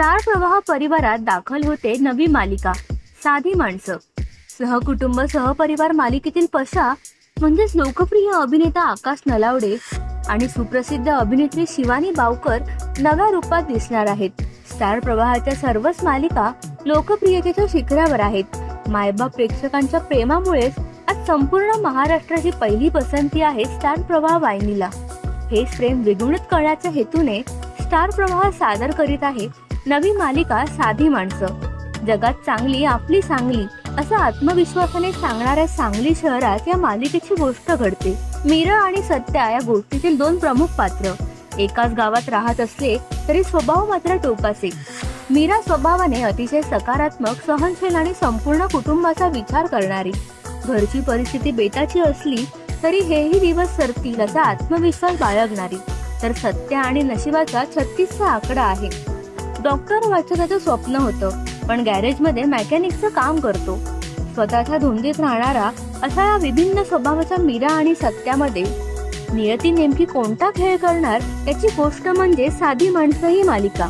Star प्रवाह परिवारात दाखल होते नवी मालिका साधी माणसं। सहकुटुंब सहपरिवार मालिकेतील पशा म्हणजेच लोकप्रिय अभिनेता आकाश नलावडे आणि सुप्रसिद्ध अभिनेत्री शिवानी बावकर नव्या रूपात दिसणार आहेत। स्टार प्रवाहाच्या सर्वच मालिका लोकप्रियतेच्या शिखरावर आहेत। मायबाप प्रेक्षकांच्या प्रेमामुळेच आज संपूर्ण महाराष्ट्राची पहिली पसंती आहे स्टार प्रवाह वाहिनीला। हे प्रेम द्विगुणित करण्याच्या हेतूने स्टार प्रवाह सादर करीत आहे नवी मालिका साधी माणसं। जगात चांगली आपली सांगली असं आत्मविश्वासाने सांगणाऱ्या सांगली शहरात या मालिकेची गोष्ट घडते। मीरा आणि सत्या या गोष्टीतील दोन प्रमुख पात्र एकाच गावात राहत असले तरी स्वभाव मात्र टोकाचे। मीरा स्वभावाने अतिशय सकारात्मक, सहनशील आणि संपूर्ण कुटुंबाचा विचार करणारी। घरची परिस्थिती बेताची असली तरी हेही दिवस सरतील असा आत्मविश्वास बाळगणारी। तर सत्या आणि नशिबाचा 36चा आकडा आहे। डॉक्टर व्हायचं त्याचं स्वप्न होतं, पण गॅरेजमध्ये मेकॅनिकचं काम करतो। स्वतःच्या धुंदीत राहणारा असा या विभिन्न स्वभावाच्या मीरा आणि सत्यामध्ये नियती नेमकी कोणता खेळ करणार याची गोष्ट म्हणजे साधी माणसं ही मालिका।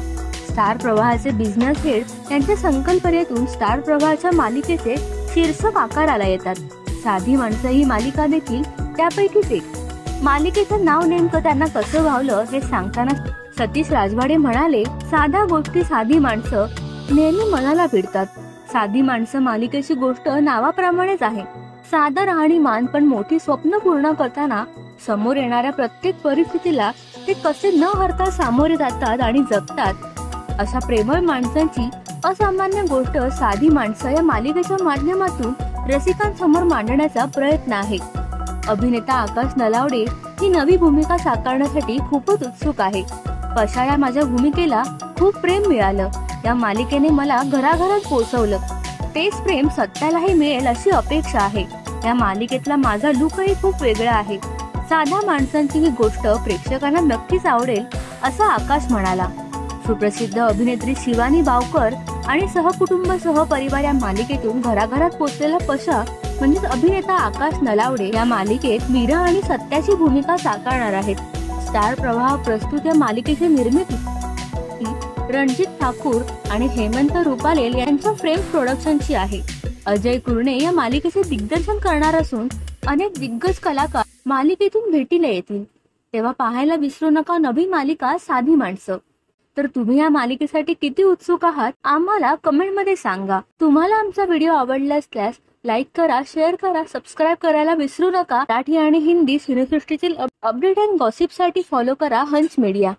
स्टार प्रवाहाचे बिझनेस हेड यांच्या संकल्पनेतून स्टार प्रवाहाच्या मालिकेचे शीर्षक आकाराला येतात। साधी माणसं ही मालिका देखील त्यापैकीच एक। मालिकेचं नाव नेमकं त्यांना कसं भावलं हे सांगताना सतीश राजवाडे म्हणाले, साध्या गोष्टी साधी माणसं नेहमी मनाला भिडतात। साधी माणसं मालिकेची गोष्ट नावाप्रमाणेच आहे। साधं राहणीमान पण मोठी स्वप्न पूर्ण करताना समोर येणाऱ्या प्रत्येक परिस्थितीला ते कसे न हरता सामोरे जातात आणि जगतात अशा प्रेमळ माणसांची असामान्य गोष्ट साधी माणसं या मालिकेच्या माध्यमातून रसिकांसमोर मांडण्याचा प्रयत्न आहे। अभिनेता आकाश नलावडे ही नवी भूमिका साकारण्यासाठी खूपच उत्सुक आहे। पशा या माझ्या भूमिकेला खूप प्रेम मिळालं। या मालिकेने मला घराघरात पोहोचवलं। तेच प्रेम सत्यालाही मिळेल अशी अपेक्षा आहे। या मालिकेतला माझा लुकही खूप वेगळा आहे। साध्या माणसांची ही गोष्ट प्रेक्षकांना नक्कीच आवडेल असं आकाश म्हणाला। सुप्रसिद्ध अभिनेत्री शिवानी बावकर आणि सहकुटुंब सहपरिवार या मालिकेतून घराघरात पोहोचलेला पशा म्हणजेच अभिनेता आकाश नलावडे या मालिकेत मीरा आणि सत्याची भूमिका साकारणार आहेत। स्टार प्रवाह प्रस्तुत या मालिकेची निर्मिती रणजित ठाकूर आणि हेमंत रुपालेल यांच्या फ्रेम्स प्रोडक्शनची आहे। अजय कुरणे या मालिकेचे दिग्दर्शन करणार असून अनेक दिग्गज कलाकार मालिकेतून भेटीला येतील। तेव्हा पाहायला विसरू नका नवी मालिका साधी माणसं। तर तुम्ही या मालिकेसाठी किती उत्सुक आहात आम्हाला कमेंट मध्ये सांगा। तुम्हाला आमचा व्हिडिओ आवडला असल्यास लाईक करा, शेअर करा, सबस्क्राईब करायला विसरू नका। मराठी आणि हिंदी सिनेसृष्टीतील अपडेट अँड गॉसिप साठी फॉलो करा हंच मीडिया।